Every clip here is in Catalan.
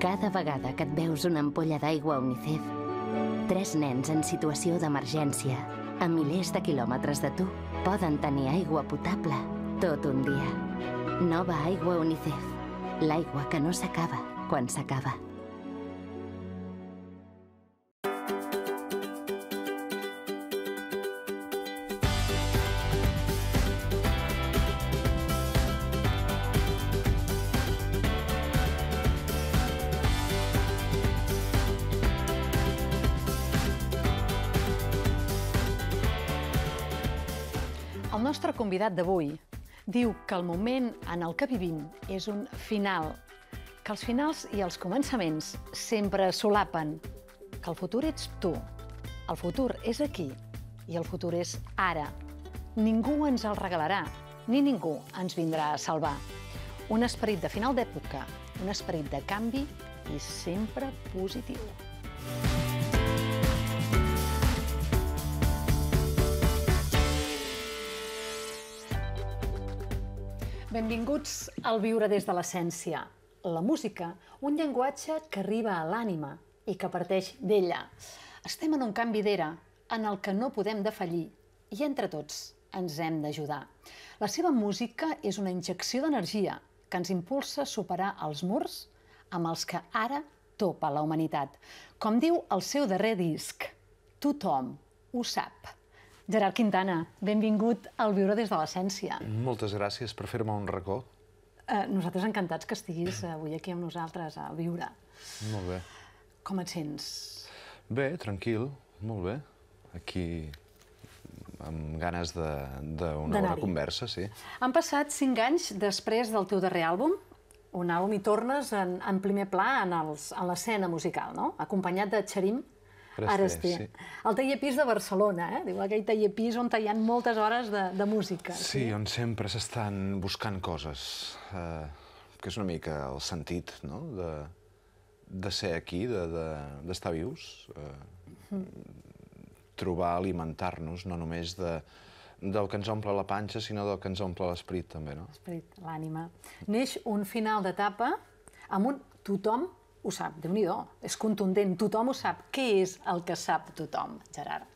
Cada vegada que et veus una ampolla d'aigua Unicef, 3 nens en situació d'emergència, a milers de quilòmetres de tu, poden tenir aigua potable tot un dia. Nova aigua Unicef. L'aigua que no s'acaba quan s'acaba. El nostre convidat d'avui diu que el moment en el que vivim és un final, que els finals i els començaments sempre solapen, que el futur ets tu, el futur és aquí i el futur és ara. Ningú ens el regalarà, ni ningú ens vindrà a salvar. Un esperit de final d'època, un esperit de canvi i sempre positiu. Benvinguts al Viure des de l'essència. La música, un llenguatge que arriba a l'ànima i que parteix d'ella. Estem en un canvi d'era en el que no podem defallir i entre tots ens hem d'ajudar. La seva música és una injecció d'energia que ens impulsa a superar els murs amb els que ara topa la humanitat. Com diu el seu darrer disc, tothom ho sap. Gerard Quintana, benvingut al Viure des de l'essència. Moltes gràcies per fer-me un racó. Nosaltres encantats que estiguis avui aquí amb nosaltres al Viure. Molt bé. Com et sents? Bé, tranquil, molt bé. Aquí amb ganes d'una bona conversa, sí. Han passat 5 anys després del teu darrer àlbum, un àlbum i tornes en primer pla en l'escena musical, no? Acompanyat de Txarim Arasté. El taller pis de Barcelona, diu, aquell taller pis on hi ha moltes hores de música. Sí, on sempre s'estan buscant coses, que és una mica el sentit de ser aquí, d'estar vius, trobar, alimentar-nos, no només del que ens omple la panxa, sinó del que ens omple l'esperit, també, no? L'esperit, l'ànima. Neix un final d'etapa amb un tothom ho sap, Déu-n'hi-do, és contundent, tothom ho sap. Què és el que sap tothom, Gerard?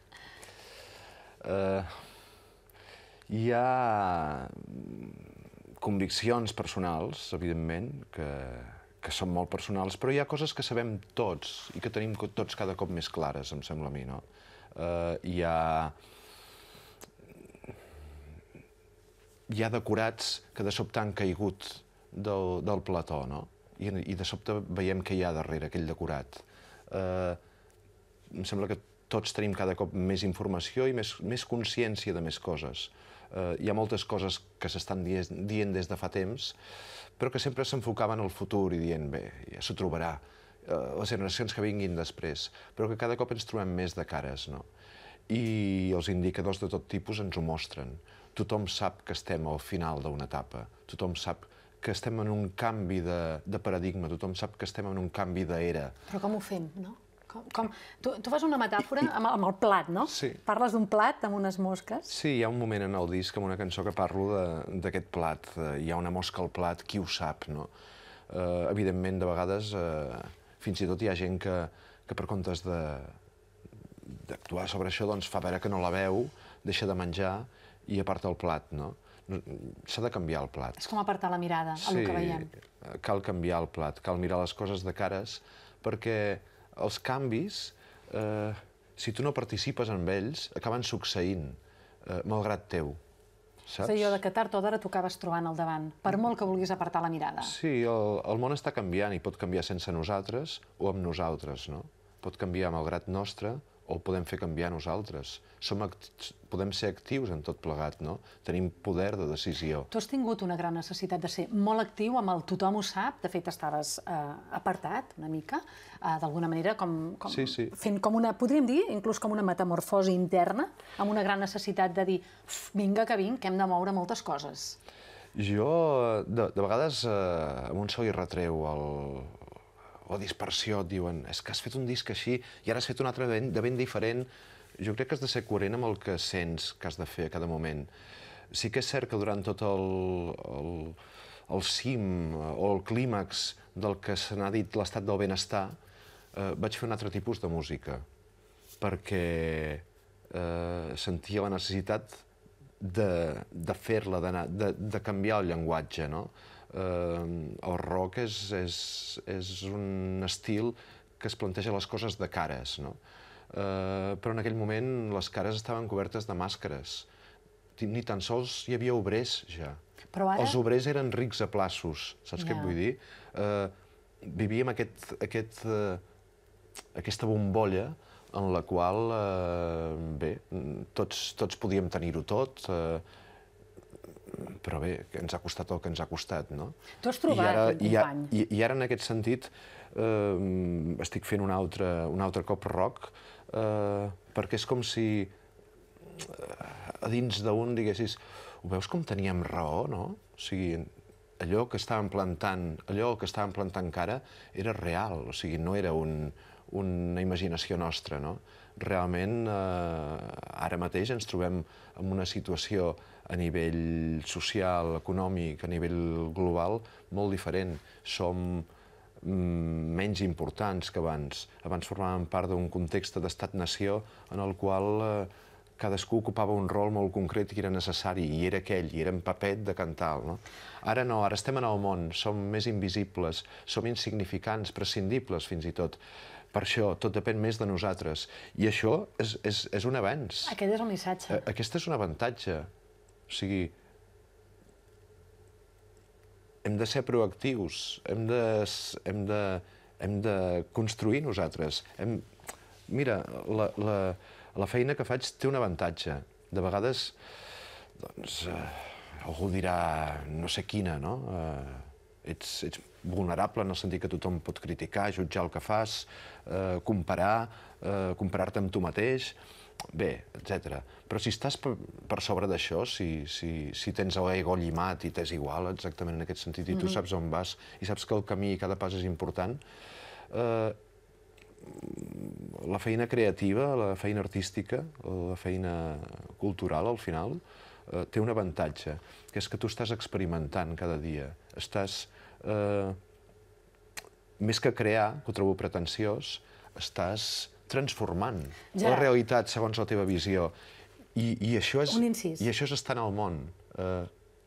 Hi ha conviccions personals, evidentment, que són molt personals, però hi ha coses que sabem tots i que tenim tots cada cop més clares, em sembla a mi, no? Hi ha decorats que de sobte han caigut del plató, no? I de sobte veiem què hi ha darrere aquell decorat. Em sembla que tots tenim cada cop més informació i més consciència de més coses. Hi ha moltes coses que s'estan dient des de fa temps, però que sempre s'enfocaven al futur i dient, bé, ja s'ho trobarà, les generacions que vinguin després, però que cada cop ens trobem més de cares, no? I els indicadors de tot tipus ens ho mostren. Tothom sap que estem al final d'una etapa, tothom sap que estem en un canvi de paradigma, tothom sap que estem en un canvi d'era. Però com ho fem, no? Tu fas una metàfora amb el plat, no? Sí. Parles d'un plat amb unes mosques. Sí, hi ha un moment en el disc, amb una cançó, que parlo d'aquest plat. Hi ha una mosca al plat, qui ho sap, no? Evidentment, de vegades, fins i tot hi ha gent que per comptes d'actuar sobre això, doncs fa veure que no la veu, deixa de menjar i aparta el plat, no? S'ha de canviar el plat. És com apartar la mirada al que veiem. Sí, cal canviar el plat, cal mirar les coses de cares, perquè els canvis, si tu no participes en ells, acaben succeint, malgrat teu, saps? És allò que tard o d'hora t'ho acabes trobant al davant, per molt que vulguis apartar la mirada. Sí, el món està canviant i pot canviar sense nosaltres o amb nosaltres, no? Pot canviar malgrat nostre o el podem fer canviar nosaltres. Podem ser actius en tot plegat, no? Tenim poder de decisió. Tu has tingut una gran necessitat de ser molt actiu amb el tothom ho sap, de fet estaves apartat una mica, d'alguna manera fent com una, podríem dir, inclús com una metamorfosi interna, amb una gran necessitat de dir, vinga que vinc, que hem de moure moltes coses. Jo, de vegades, a un se li retreu la dispersió, et diuen, és que has fet un disc així i ara has fet un altre de ben diferent. Jo crec que has de ser coherent amb el que sents que has de fer a cada moment. Sí que és cert que durant tot el cim o el clímax del que se n'ha dit l'estat del benestar, vaig fer un altre tipus de música, perquè sentia la necessitat de fer-la, de canviar el llenguatge, no? El rock és un estil que es planteja les coses de cares, no? Però en aquell moment les cares estaven cobertes de màscares. Ni tan sols hi havia obrers, ja. Però ara... Els obrers eren rics a plaços, saps què et vull dir? Vivíem aquesta bombolla en la qual, bé, tots podíem tenir-ho tot, però bé, ens ha costat el que ens ha costat, no? Tu has trobat un company. I ara, en aquest sentit, estic fent un altre cop rock, perquè és com si a dins d'un diguessis, ho veus com teníem raó, no? O sigui, allò que estàvem plantant cara era real, o sigui, no era una imaginació nostra, no? Realment, ara mateix ens trobem en una situació a nivell social, econòmic, a nivell global, molt diferent. Som menys importants que abans. Abans formàvem part d'un context d'estat-nació en el qual cadascú ocupava un rol molt concret i era necessari, i era aquell, i era en papet de cantar, no? Ara no, ara estem en el món, som més invisibles, som insignificants, prescindibles fins i tot. Per això, tot depèn més de nosaltres. I això és un avanç. Aquest és el missatge. Aquest és un avantatge. O sigui, hem de ser proactius, hem de construir nosaltres. Mira, la feina que faig té un avantatge. De vegades, doncs, algú dirà no sé quina, no? Ets vulnerable en el sentit que tothom pot criticar, jutjar el que fas, comparar-te amb tu mateix, bé, etc. Però si estàs per sobre d'això, si tens l'ego llimat i t'és igual exactament en aquest sentit, i tu saps on vas, i saps que el camí i cada pas és important, la feina creativa, la feina artística, la feina cultural, al final, té un avantatge, que és que tu estàs experimentant cada dia. Estàs, més que crear, que ho trobo pretensiós, estàs transformant la realitat segons la teva visió. I això és estar en el món.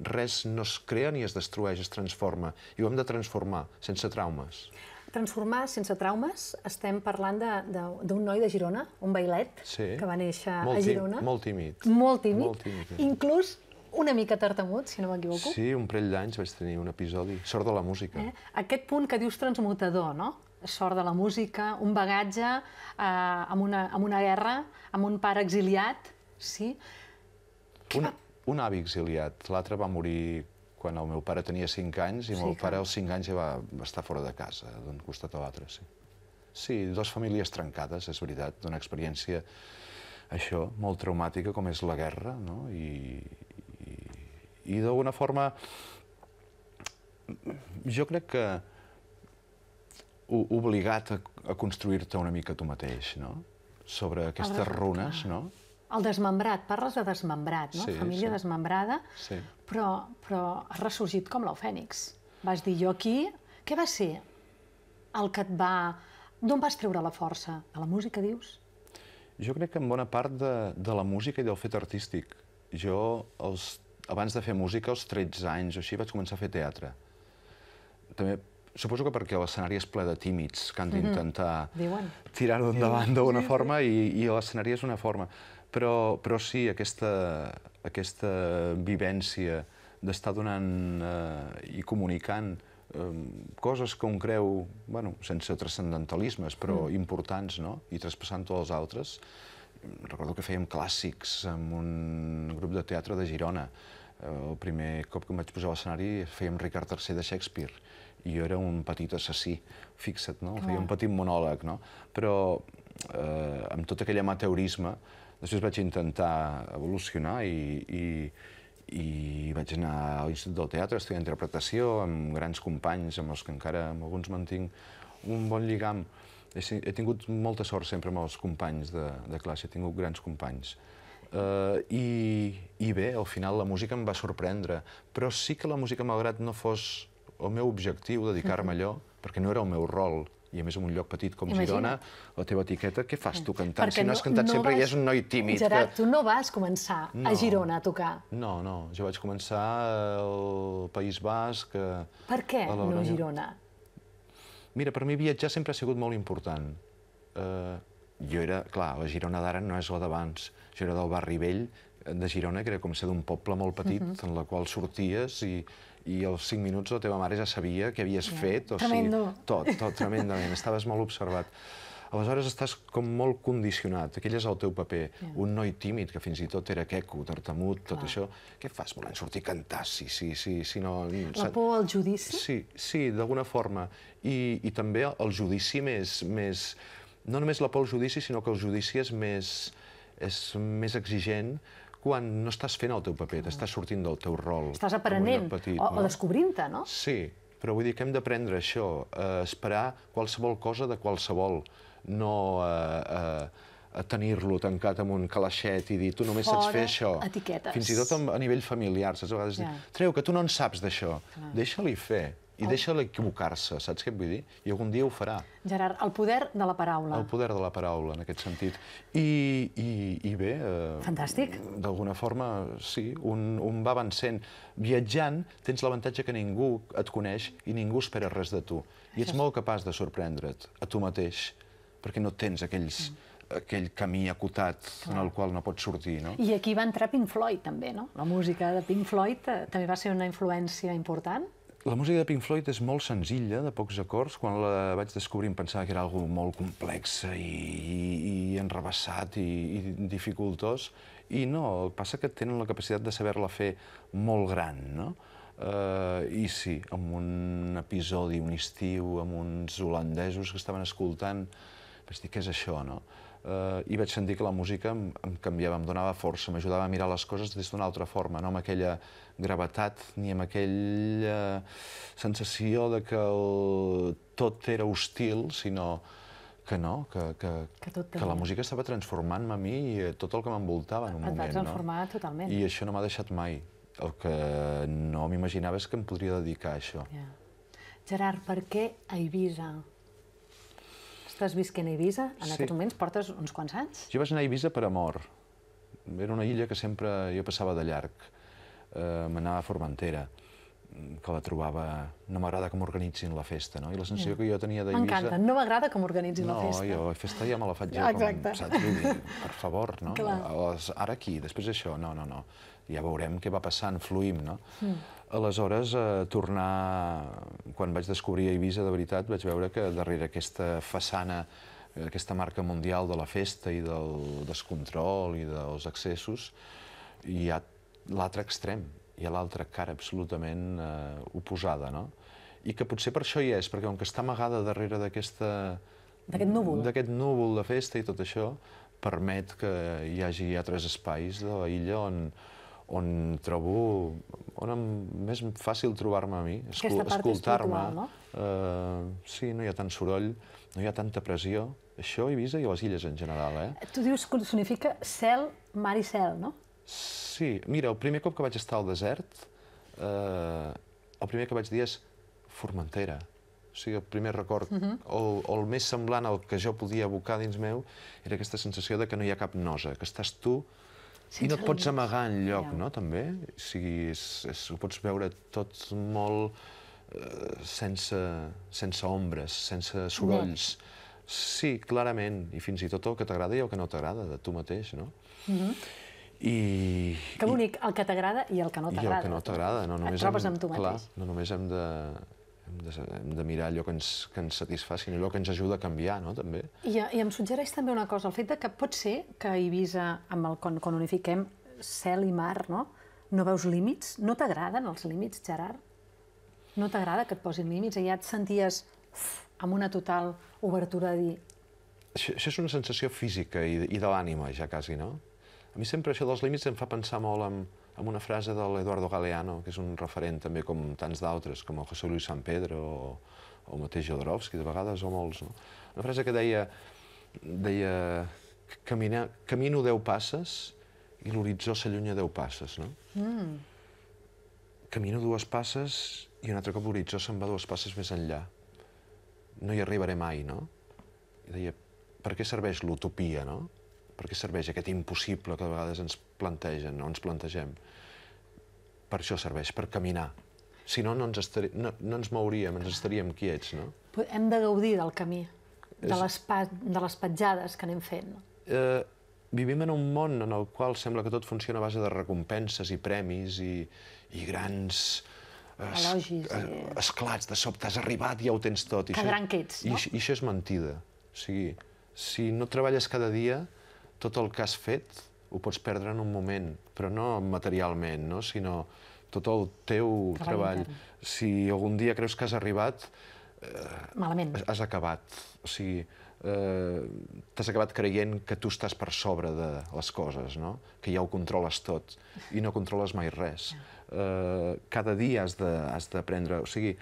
Res no es crea ni es destrueix, es transforma. I ho hem de transformar, sense traumes. Transformar sense traumes, estem parlant d'un noi de Girona, un bailet, que va néixer a Girona. Molt tímid. Molt tímid. Inclús una mica tartamut, si no m'equivoco. Sí, un parell d'anys vaig tenir un episodi. Sort de la música. Aquest punt que dius transmutador, no? Sort de la música, un bagatge amb una guerra, amb un pare exiliat, sí? Un avi exiliat. L'altre va morir quan el meu pare tenia 5 anys i el meu pare als 5 anys ja va estar fora de casa, d'un costat a l'altre, sí. Sí, dues famílies trencades, és veritat, d'una experiència, això, molt traumàtica com és la guerra, no? I d'alguna forma, jo crec que obligat a construir-te una mica tu mateix, no? Sobre aquestes runes, no? El desmembrat, parles de desmembrat, no? Família desmembrada, però has ressorgit com l'ou fènix. Vas dir, jo aquí, què va ser el que et va... D'on vas treure la força? De la música, dius? Jo crec que en bona part de la música i del fet artístic. Jo, abans de fer música, als 13 anys o així, vaig començar a fer teatre. També, suposo que perquè l'escenari és ple de tímids que han d'intentar tirar-ho endavant d'una forma i l'escenari és una forma. Però sí, aquesta vivència d'estar donant i comunicant coses que un creu, sense transcendentalismes, però importants, i traspassant-ho als altres. Recordo que fèiem clàssics amb un grup de teatre de Girona. El primer cop que em vaig posar a l'escenari fèiem Ricard III de Shakespeare i jo era un petit assassí, fixa't, no? Feia un petit monòleg, no? Però amb tot aquell amateurisme després vaig intentar evolucionar i vaig anar a l'Institut del Teatre a estudiar interpretació amb grans companys amb els que encara amb alguns mantinc un bon lligam. He tingut molta sort sempre amb els companys de classe, he tingut grans companys. I bé, al final la música em va sorprendre, però sí que la música, malgrat no fos el meu objectiu, dedicar-me a allò, perquè no era el meu rol, i a més en un lloc petit com Girona, la teva etiqueta, què fas tu cantant? Si no has cantat sempre i és un noi tímid. Gerard, tu no vas començar a Girona a tocar. No, jo vaig començar al País Basc. Per què no a Girona? Mira, per mi viatjar sempre ha sigut molt important. Jo era, clar, la Girona d'ara no és la d'abans. Jo era del barri vell de Girona, que era com ser d'un poble molt petit, en la qual sorties i als 5 minuts la teva mare ja sabia què havies fet. Tremendo. Tot, tremendament. Estaves molt observat. Aleshores estàs com molt condicionat. Aquell és el teu paper. Un noi tímid, que fins i tot era queco, tartamut, tot això. Què fas volent sortir a cantar? Si no... La por al judici? Sí, d'alguna forma. I també el judici més... No només la por al judici, sinó que el judici és més exigent quan no estàs fent el teu paper, t'estàs sortint del teu rol. Estàs aprenent o descobrint-te, no? Sí, però vull dir que hem d'aprendre això, a esperar qualsevol cosa de qualsevol, no a tenir-lo tancat en un calaixet i dir tu només saps fer això. Fora etiquetes. Fins i tot a nivell familiar, saps? A vegades dir, Treu, que tu no en saps d'això. Deixa-li fer. I deixa-la equivocar-se, saps què et vull dir? I algun dia ho farà. Gerard, el poder de la paraula. El poder de la paraula, en aquest sentit. I bé... Fantàstic. D'alguna forma, sí, un va avancent. Viatjant, tens l'avantatge que ningú et coneix i ningú espera res de tu. I ets molt capaç de sorprendre't a tu mateix, perquè no tens aquell camí acotat en el qual no pots sortir, no? I aquí va entrar Pink Floyd, també, no? La música de Pink Floyd també va ser una influència important? La música de Pink Floyd és molt senzilla, de pocs acords. Quan la vaig descobrir em pensava que era algo molt complex i enrevessat i dificultós. I no, el que passa que tenen la capacitat de saber-la fer molt gran, no? I sí, amb un episodi, un estiu, amb uns holandesos que estaven escoltant, vaig dir, què és això, no? I vaig sentir que la música em canviava, em donava força, m'ajudava a mirar les coses des d'una altra forma, no amb aquella gravetat ni amb aquella sensació de que tot era hostil, sinó que no, que la música estava transformant-me a mi i tot el que m'envoltava en un moment. Et va transformar totalment. I això no m'ha deixat mai. El que no m'imaginava és que em podria dedicar a això. Gerard, per què a Eivissa? Estàs visquent a Eivissa? En aquests moments portes uns quants anys? Jo vaig anar a Eivissa per amor. Era una illa que sempre jo passava de llarg. M'anava a Formentera, que la trobava... No m'agrada que m'organitzin la festa, no? I la sensació que jo tenia d'Eivissa... M'encanta, no m'agrada que m'organitzin la festa. No, jo la festa ja me la faig jo, saps? Vull dir, per favor, no? Ara aquí, després això, no. Ja veurem què va passant, fluïm, no? Aleshores, quan vaig descobrir Eivissa, de veritat, vaig veure que darrere aquesta façana, aquesta marca mundial de la festa i del descontrol i dels excessos, hi ha l'altre extrem, hi ha l'altra cara absolutament oposada, no? I que potser per això hi és, perquè com que està amagada darrere d'aquest núvol de festa i tot això, permet que hi hagi altres espais de la illa on és fàcil trobar-me a mi, escoltar-me. Sí, no hi ha tant soroll, no hi ha tanta pressió. Això a Eivissa i a les illes en general, Tu dius que significa cel, mar i cel, no? Sí, mira, el primer cop que vaig estar al desert, el primer que vaig dir és Formentera. O sigui, el primer record, el més semblant al que jo podia evocar dins meu, era aquesta sensació de que no hi ha cap nosa, que estàs tu i no et pots amagar enlloc, no, també? O sigui, ho pots veure tot molt sense ombres, sense sorolls. Sí, clarament, i fins i tot el que t'agrada i el que no t'agrada, de tu mateix, no? Que bonic, el que t'agrada i el que no t'agrada. I el que no t'agrada. Et trobes amb tu mateix. Clar, no només hem de mirar allò que ens satisfà, sinó allò que ens ajuda a canviar, no, també. I em suggereix també una cosa, el fet que pot ser que a Eivissa, quan unifiquem cel i mar, no veus límits? No t'agraden els límits, Gerard? No t'agrada que et posin límits? I ja et senties amb una total obertura a dir... Això és una sensació física i de l'ànima, ja quasi, no? A mi sempre això dels límits em fa pensar molt en una frase de l'Eduardo Galeano, que és un referent també com tants d'altres, com el José Luis San Pedro o el mateix Jodorowsky, de vegades, o molts, no? Una frase que deia camino 10 passes i l'horitzó s'allunya 10 passes, no? Camino 2 passes i un altre cop l'horitzó se'n va 2 passes més enllà. No hi arribaré mai, no? I deia, per què serveix l'utopia, no? Per què serveix aquest impossible que a vegades ens plantegen, no ens plantegem? Per això serveix, per caminar. Si no, no ens mouríem, ens estaríem quiets, no? Hem de gaudir del camí, de les petjades que anem fent. Vivim en un món en el qual sembla que tot funciona a base de recompenses i premis i grans elogis. Esclats, de sobte has arribat i ja ho tens tot. Que gran que ets, no? I això és mentida. O sigui, si no treballes cada dia, tot el que has fet ho pots perdre en un moment, però no materialment, no? Sinó tot el teu treball. Si algun dia creus que has arribat, malament. Has acabat. O sigui, t'has acabat creient que tu estàs per sobre de les coses, no? Que ja ho controles tot i no controles mai res. Cada dia has d'aprendre... O sigui,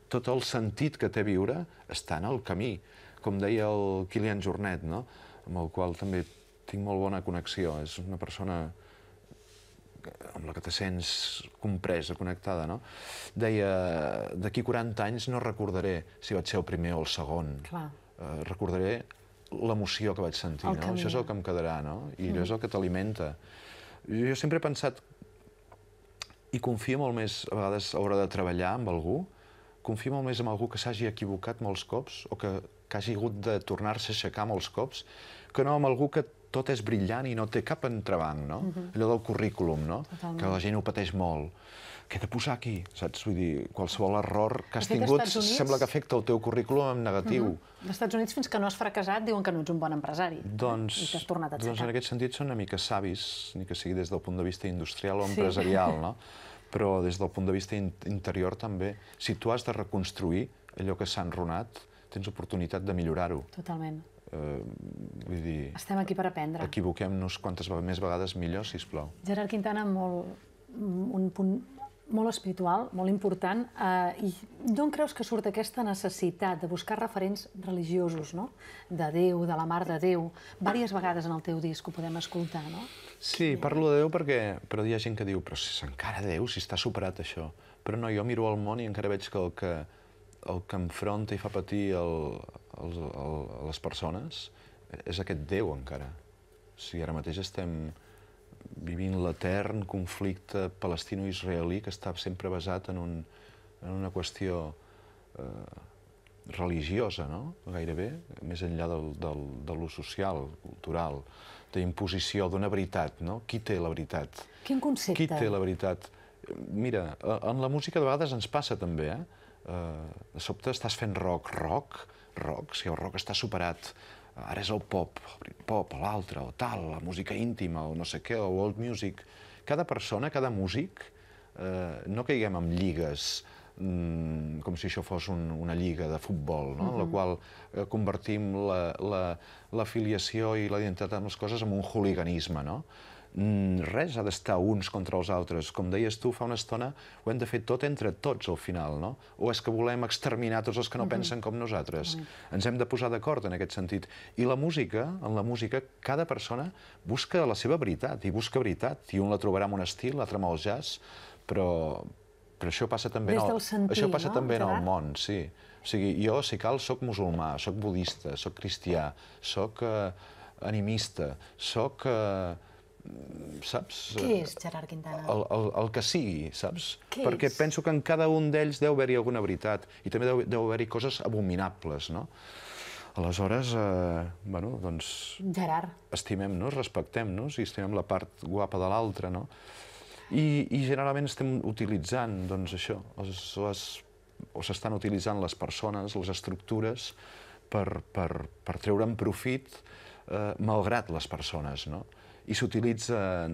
tot el sentit que té viure està en el camí. Com deia el Kilian Jornet, no? Amb el qual també tinc molt bona connexió. És una persona amb la que te sents compresa, connectada, no? Deia, d'aquí 40 anys no recordaré si vaig ser el primer o el segon. Recordaré l'emoció que vaig sentir, no? Això és el que em quedarà, no? I allò és el que t'alimenta. Jo sempre he pensat, i confio molt més, a vegades, a l'hora de treballar amb algú, confio molt més en algú que s'hagi equivocat molts cops o que hagi hagut de tornar-se a aixecar molts cops, que no amb algú que tot és brillant i no té cap entrebanc, no? Allò del currículum, no? Que la gent ho pateix molt. Què he de posar aquí? Saps? Vull dir, qualsevol error que has tingut sembla que afecta el teu currículum en negatiu. Als Estats Units, fins que no has fracassat, diuen que no ets un bon empresari. Doncs en aquest sentit són una mica savis, ni que sigui des del punt de vista industrial o empresarial, no? Però des del punt de vista interior també. Si tu has de reconstruir allò que s'ha enrunat, tens oportunitat de millorar-ho. Totalment. Vull dir... Estem aquí per aprendre. Equivoquem-nos quantes més vegades millor, sisplau. Gerard Quintana, un punt molt espiritual, molt important. I d'on creus que surt aquesta necessitat de buscar referents religiosos, no? De Déu, de la Mare de Déu. Diverses vegades en el teu disc ho podem escoltar, no? Sí, parlo de Déu però hi ha gent que diu però si encara Déu, si està superat això. Però no, jo miro el món i encara veig que el que enfronta i fa patir les persones és aquest Déu, encara. O sigui, ara mateix estem vivint l'etern conflicte palestino-israelí que està sempre basat en una qüestió religiosa, no? Gairebé, més enllà de lo social, cultural, d'imposició d'una veritat, no? Qui té la veritat? Quin concepte? Qui té la veritat? Mira, en la música de vegades ens passa també, de sobte estàs fent rock, si el rock està superat, ara és el pop, l'altre, o tal, la música íntima, o no sé què, o world music. Cada persona, cada músic, no caiguem en lligues, com si això fos una lliga de futbol, no? En la qual convertim l'afiliació i la identitat amb les coses en un hooliganisme, no? Res ha d'estar uns contra els altres. Com deies tu fa una estona, ho hem de fer tot entre tots al final, no? O és que volem exterminar tots els que no pensen com nosaltres? Ens hem de posar d'acord en aquest sentit. I en la música, cada persona busca la seva veritat, i busca veritat. I un la trobarà en un estil, l'altre amb el jazz, però això passa també en el món, sí. O sigui, jo, si cal, soc musulmà, soc budista, soc cristià, soc animista, soc... saps? Què és Gerard Quintana? El que sigui, saps? Perquè penso que en cada un d'ells deu haver-hi alguna veritat i també deu haver-hi coses abominables, no? Aleshores, bueno, doncs... Gerard. Estimem-nos, respectem-nos i estimem la part guapa de l'altre, no? I generalment estem utilitzant, doncs, això, o s'estan utilitzant les persones, les estructures, per treure'n profit malgrat les persones, no? I s'utilitzen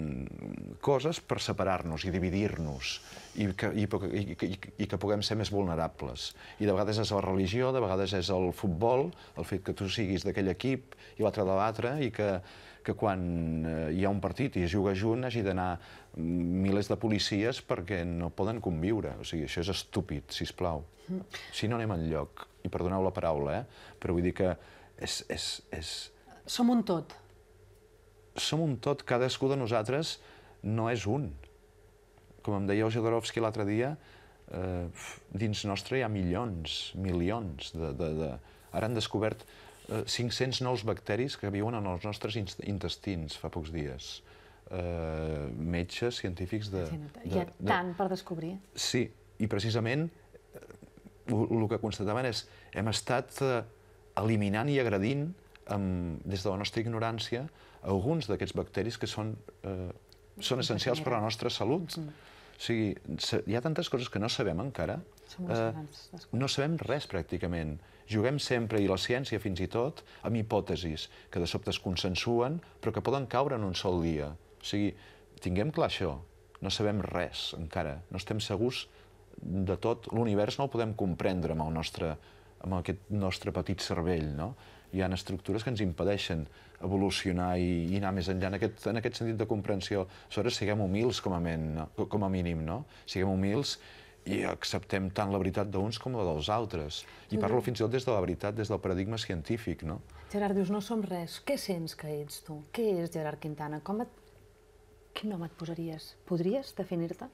coses per separar-nos i dividir-nos i que puguem ser més vulnerables. I de vegades és la religió, de vegades és el futbol, el fet que tu siguis d'aquell equip i l'altre de l'altre, i que quan hi ha un partit i es juga junt hagi d'anar milers de policies perquè no poden conviure. O sigui, això és estúpid, sisplau. Si no anem enlloc, i perdoneu la paraula, però vull dir que és... Som un tot. som un tot, cadascú de nosaltres no és un. Com em deia el Jodorowsky l'altre dia, dins nostre hi ha milions. Ara han descobert 500 nous bacteris que viuen en els nostres intestins fa pocs dies. Metges, científics de... Hi ha tant per descobrir. Sí, i precisament el que constataven és hem estat eliminant i agredint des de la nostra ignorància alguns d'aquests bacteris que són essencials per a la nostra salut. O sigui, hi ha tantes coses que no sabem encara. No sabem res, pràcticament. Juguem sempre, i la ciència fins i tot, amb hipòtesis que de sobte es consensuen, però que poden caure en un sol dia. O sigui, tinguem clar això. No sabem res encara. No estem segurs de tot. L'univers no el podem comprendre amb aquest nostre petit cervell, no? Hi ha estructures que ens impedeixen evolucionar i anar més enllà en aquest sentit de comprensió. Aleshores, siguem humils com a mínim, no? Siguem humils i acceptem tant la veritat d'uns com la dels altres. I parlo fins i tot des de la veritat, des del paradigma científic, no? Gerard, dius, no som res. Què sents que ets tu? Què és Gerard Quintana? Quin nom et posaries? Podries definir-te?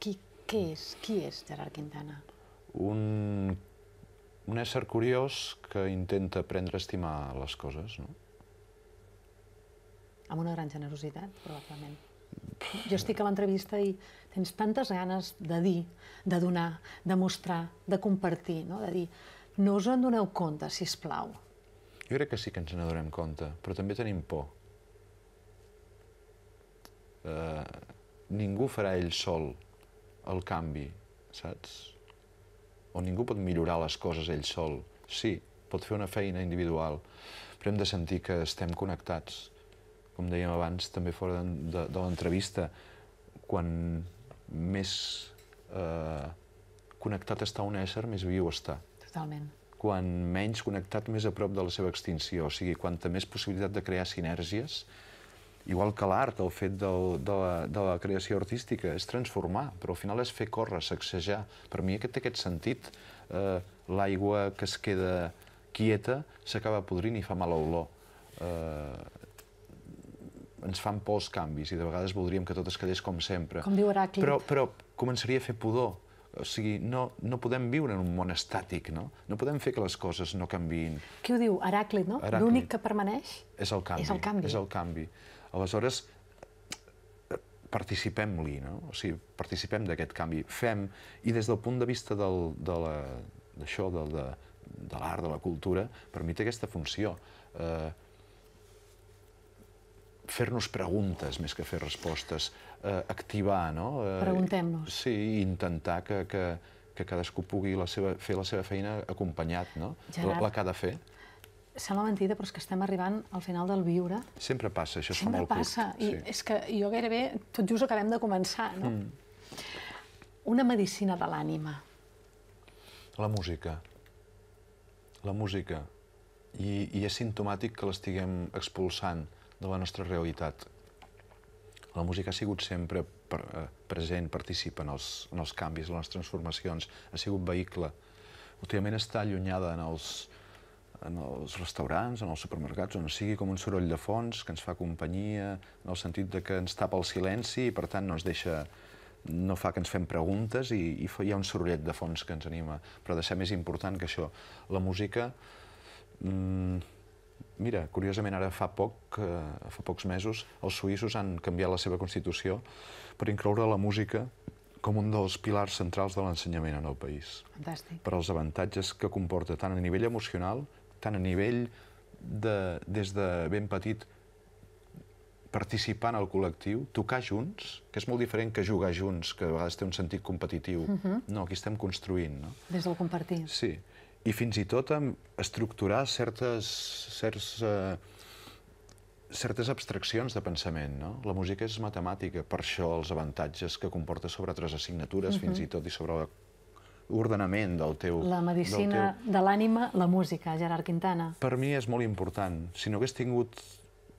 Qui és Gerard Quintana? Un ésser curiós que intenta aprendre a estimar les coses, no? Amb una gran generositat, probablement. Jo estic a l'entrevista i tens tantes ganes de dir, de donar, de mostrar, de compartir, no? De dir, no us en doneu compte, sisplau. Jo crec que sí que ens n'adonem compte, però també tenim por. Ningú farà ell sol el canvi, saps? O ningú pot millorar les coses ell sol. Sí, pot fer una feina individual, però hem de sentir que estem connectats. Com dèiem abans, també fora de l'entrevista, quan més connectat està un ésser, més viu està. Totalment. Quan menys connectat, més a prop de la seva extinció. O sigui, quanta més possibilitat de crear sinergies, igual que l'art, el fet de la creació artística, és transformar, però al final és fer córrer, sacsejar. Per mi té aquest sentit. L'aigua que es queda quieta s'acaba podrint i fa mala olor. Ens fan por els canvis i de vegades voldríem que tot es quedés com sempre. Com diu Heràclit. Però començaria a fer pudor. O sigui, no podem viure en un món estàtic, no? No podem fer que les coses no canviïn. Qui ho diu? Heràclit, no? L'únic que permaneix és el canvi. És el canvi. Aleshores, participem-li, no? O sigui, participem d'aquest canvi. Fem, i des del punt de vista d'això, de l'art, de la cultura, per mi té aquesta funció. Fer-nos preguntes més que fer respostes, activar, no? Preguntem-nos. Sí, i intentar que cadascú pugui fer la seva feina acompanyat, no? La que ha de fer. Sembla mentida, però és que estem arribant al final del viure. Sempre passa, això es fa molt curt. Sempre passa, i és que jo gairebé tot just acabem de començar, no? Una medicina de l'ànima. La música. La música. I és simptomàtic que l'estiguem expulsant de la nostra realitat. La música ha sigut sempre present, participa en els canvis, en les transformacions, ha sigut vehicle. Últimament està allunyada en els restaurants, en els supermercats, on sigui com un soroll de fons que ens fa companyia, en el sentit que ens tapa el silenci i, per tant, no fa que ens fem preguntes i hi ha un sorollet de fons que ens anima. Però ha de ser més important que això. La música... Mira, curiosament, ara fa pocs mesos, els suïssos han canviat la seva Constitució per incloure la música com un dels pilars centrals de l'ensenyament en el país. Fantàstic. Per als avantatges que comporta tant a nivell emocional, tant a nivell des de ben petit, participar en el col·lectiu, tocar junts, que és molt diferent que jugar junts, que a vegades té un sentit competitiu. No, aquí estem construint, no? Des del compartir. Sí. I fins i tot estructurar certes abstraccions de pensament, no? La música és matemàtica, per això els avantatges que comporta sobre altres assignatures, fins i tot, i sobre l'ordenament del teu... La medicina de l'ànima, la música, Gerard Quintana. Per mi és molt important. Si no hagués tingut...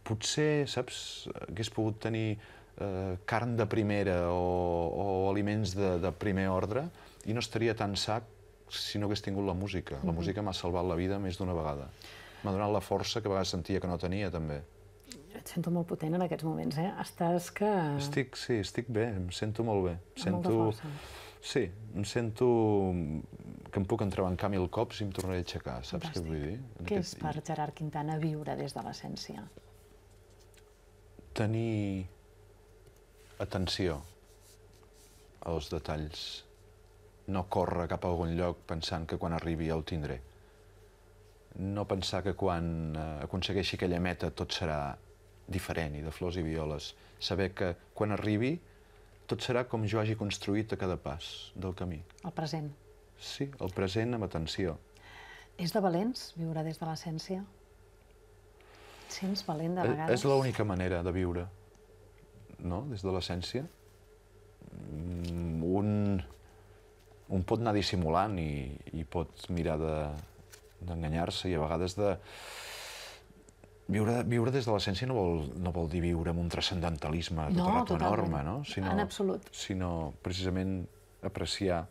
Potser, saps, hagués pogut tenir carn de primera o aliments de primer ordre i no estaria tan sa si no hagués tingut la música. La música m'ha salvat la vida més d'una vegada. M'ha donat la força que a vegades sentia que no tenia, també. Et sento molt potent en aquests moments, eh? Estàs que... Estic bé, em sento molt bé. Amb molta força. Sí, em sento que em puc entrebancar 1000 cops i em tornaré a aixecar, saps què vull dir? Què és per Gerard Quintana viure des de l'essència? Tenir atenció als detalls. No córrer cap a algun lloc pensant que quan arribi ja ho tindré. No pensar que quan aconsegueixi aquella meta tot serà diferent i de flors i violes. Saber que quan arribi tot serà com jo hagi construït a cada pas del camí. El present. Sí, el present amb atenció. És de valents viure des de l'essència? Et sents valent de vegades? És l'única manera de viure, no?, des de l'essència. Un pot anar dissimulant i pot mirar d'enganyar-se i a vegades de... Viure des de l'essència no vol dir viure amb un transcendentalisme tot rato enorme, no? En absolut. Sinó precisament apreciar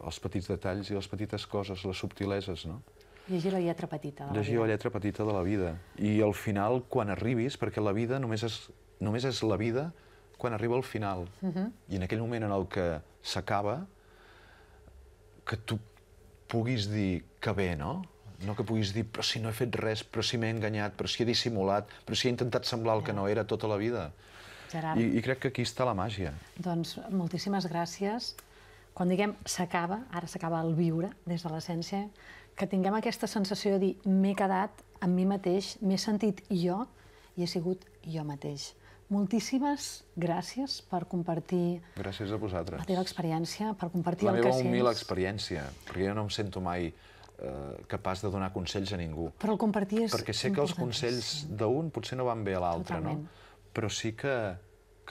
els petits detalls i les petites coses, les subtileses, no? Llegir la lletra petita de la vida. Llegir la lletra petita de la vida. I al final, quan arribis, perquè la vida només és la vida quan arriba al final. I en aquell moment en el que s'acaba, que tu puguis dir que bé, no? No que puguis dir, però si no he fet res, però si m'he enganyat, però si he dissimulat, però si he intentat semblar el que no era tota la vida. Gerard. I crec que aquí està la màgia. Doncs moltíssimes gràcies. Quan diguem s'acaba, ara s'acaba el viure des de l'essència, que tinguem aquesta sensació de dir m'he quedat amb mi mateix, m'he sentit jo i he sigut jo mateix. Moltíssimes gràcies per compartir... Gràcies a vosaltres. La teva experiència, per compartir el que sents. sents. La meva humil experiència, perquè jo no em sento mai capaç de donar consells a ningú. Però el compartir és perquè sé que els consells d'un potser no van bé a l'altre, no? Però sí que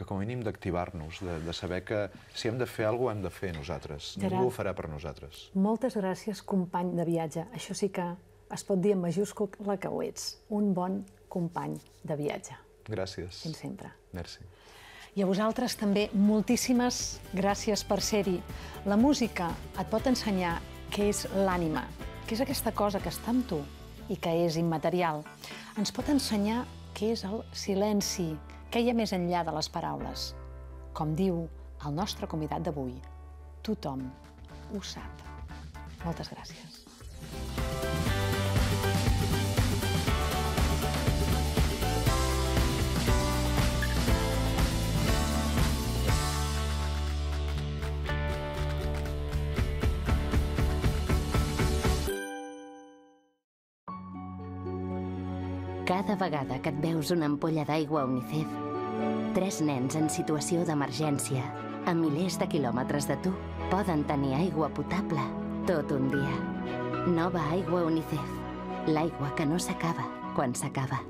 com a mínim d'activar-nos, de saber que si hem de fer alguna cosa hem de fer nosaltres. Ningú ho farà per nosaltres. Moltes gràcies, company de viatge. Això sí que es pot dir en majúscula que ho ets. Un bon company de viatge. Gràcies. Fins sempre. Merci. I a vosaltres també moltíssimes gràcies per ser-hi. La música et pot ensenyar què és l'ànima, que és aquesta cosa que està amb tu i que és immaterial. Ens pot ensenyar què és el silenci, què hi ha més enllà de les paraules. Com diu el nostre convidat d'avui, tothom ho sap. Moltes gràcies. Cada vegada que et veus una ampolla d'aigua Unicef, 3 nens en situació d'emergència, a milers de quilòmetres de tu, poden tenir aigua potable tot un dia. Nova aigua Unicef. L'aigua que no s'acaba quan s'acaba.